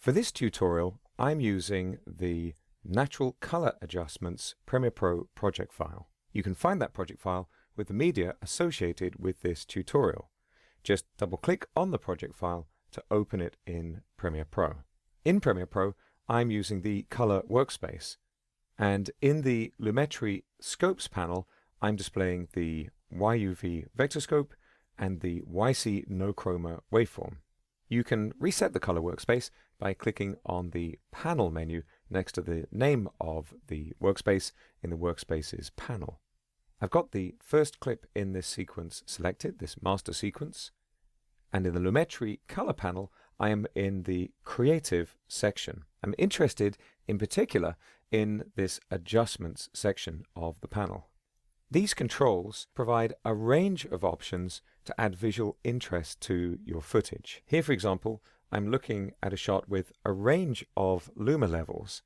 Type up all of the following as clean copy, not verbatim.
For this tutorial, I'm using the Natural Color Adjustments Premiere Pro project file. You can find that project file with the media associated with this tutorial. Just double-click on the project file to open it in Premiere Pro. In Premiere Pro, I'm using the Color workspace, and in the Lumetri Scopes panel, I'm displaying the YUV vector scope and the YC no chroma waveform. You can reset the color workspace by clicking on the panel menu next to the name of the workspace in the Workspaces panel. I've got the first clip in this sequence selected, this master sequence, and in the Lumetri color panel, I am in the Creative section. I'm interested in particular in this Adjustments section of the panel. These controls provide a range of options to add visual interest to your footage. Here, for example, I'm looking at a shot with a range of luma levels,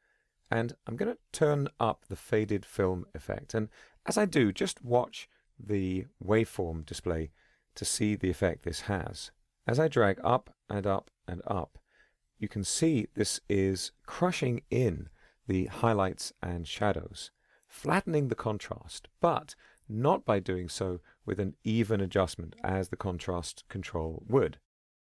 and I'm going to turn up the faded film effect. And as I do, just watch the waveform display to see the effect this has. As I drag up and up and up, you can see this is crushing in the highlights and shadows, flattening the contrast, but not by doing so with an even adjustment as the contrast control would.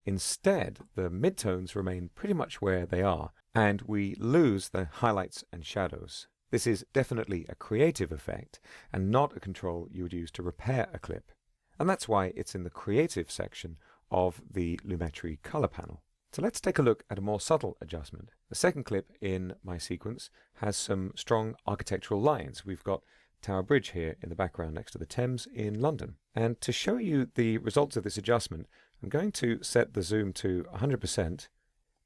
Instead, the midtones remain pretty much where they are, and we lose the highlights and shadows. This is definitely a creative effect, and not a control you would use to repair a clip. And that's why it's in the Creative section of the Lumetri color panel. So let's take a look at a more subtle adjustment. The second clip in my sequence has some strong architectural lines. We've got Tower Bridge here in the background next to the Thames in London. And to show you the results of this adjustment, I'm going to set the zoom to 100%,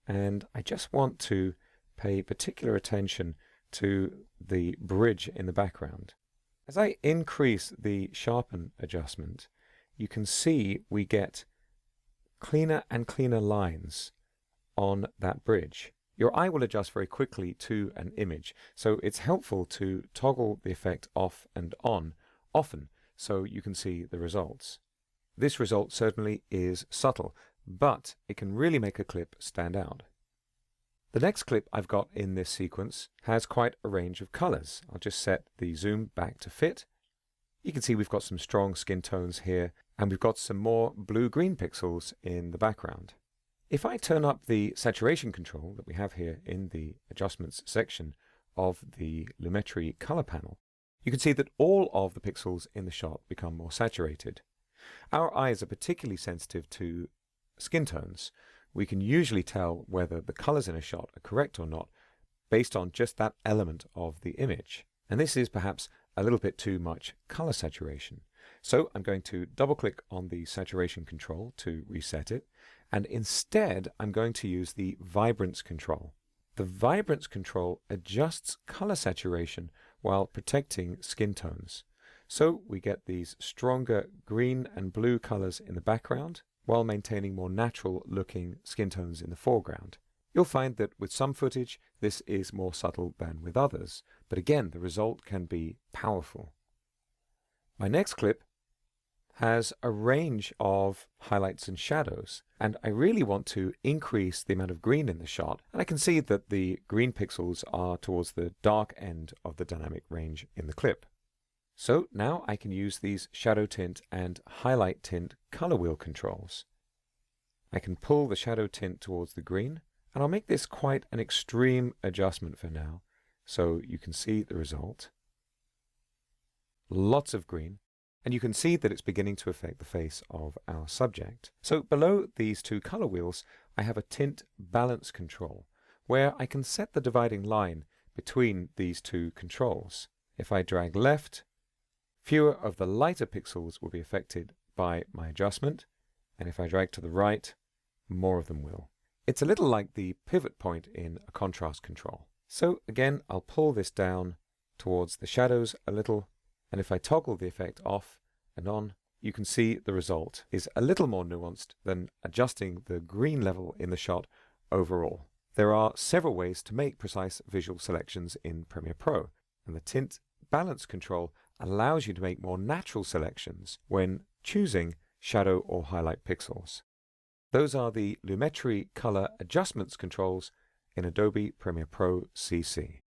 and I just want to pay particular attention to the bridge in the background. As I increase the sharpen adjustment, you can see we get cleaner and cleaner lines on that bridge. Your eye will adjust very quickly to an image, so it's helpful to toggle the effect off and on often so you can see the results. This result certainly is subtle, but it can really make a clip stand out. The next clip I've got in this sequence has quite a range of colors. I'll just set the zoom back to fit. You can see we've got some strong skin tones here, and we've got some more blue-green pixels in the background. If I turn up the saturation control that we have here in the Adjustments section of the Lumetri color panel, you can see that all of the pixels in the shot become more saturated. Our eyes are particularly sensitive to skin tones. We can usually tell whether the colors in a shot are correct or not based on just that element of the image. And this is perhaps a little bit too much color saturation. So I'm going to double click on the saturation control to reset it, and instead I'm going to use the vibrance control. The vibrance control adjusts color saturation while protecting skin tones. So we get these stronger green and blue colors in the background while maintaining more natural looking skin tones in the foreground. You'll find that with some footage this is more subtle than with others, but again the result can be powerful. My next clip has a range of highlights and shadows, and I really want to increase the amount of green in the shot, and I can see that the green pixels are towards the dark end of the dynamic range in the clip. So now I can use these shadow tint and highlight tint color wheel controls. I can pull the shadow tint towards the green, and I'll make this quite an extreme adjustment for now, so you can see the result. Lots of green, and you can see that it's beginning to affect the face of our subject. So below these two color wheels, I have a tint balance control, where I can set the dividing line between these two controls. If I drag left, fewer of the lighter pixels will be affected by my adjustment, and if I drag to the right, more of them will. It's a little like the pivot point in a contrast control. So again, I'll pull this down towards the shadows a little, and if I toggle the effect off and on, you can see the result is a little more nuanced than adjusting the green level in the shot overall. There are several ways to make precise visual selections in Premiere Pro, and the tint balance control allows you to make more natural selections when choosing shadow or highlight pixels. Those are the Lumetri color adjustments controls in Adobe Premiere Pro CC.